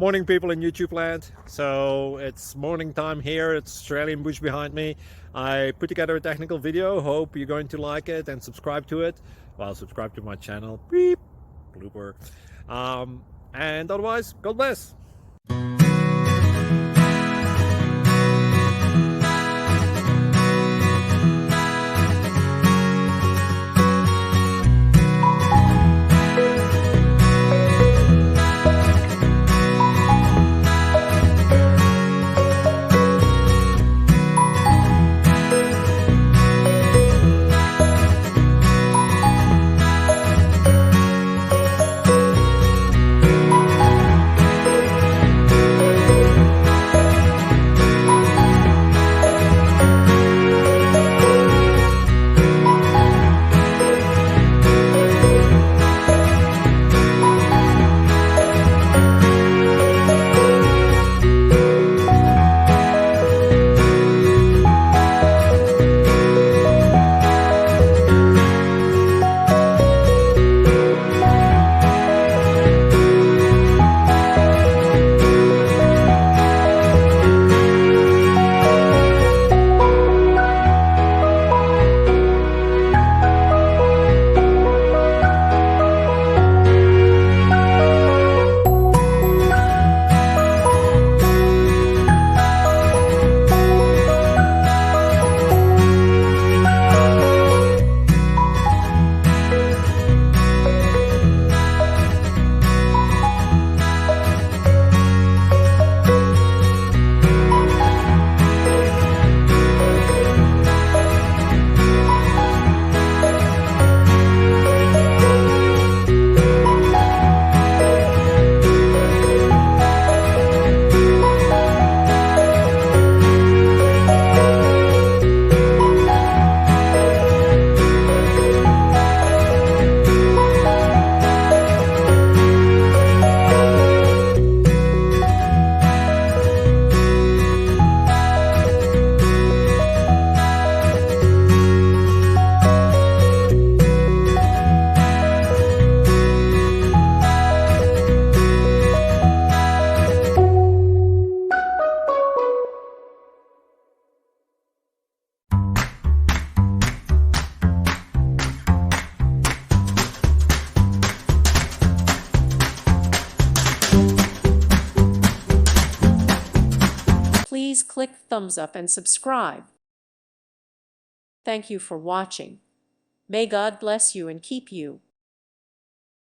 Morning, people in YouTube land. So it's morning time here. It's Australian bush behind me. I put together a technical video. Hope you're going to like it and subscribe to it. Well, subscribe to my channel. Beep. Blooper. And otherwise, God bless. Please click thumbs up and subscribe. Thank you for watching. May God bless you and keep you.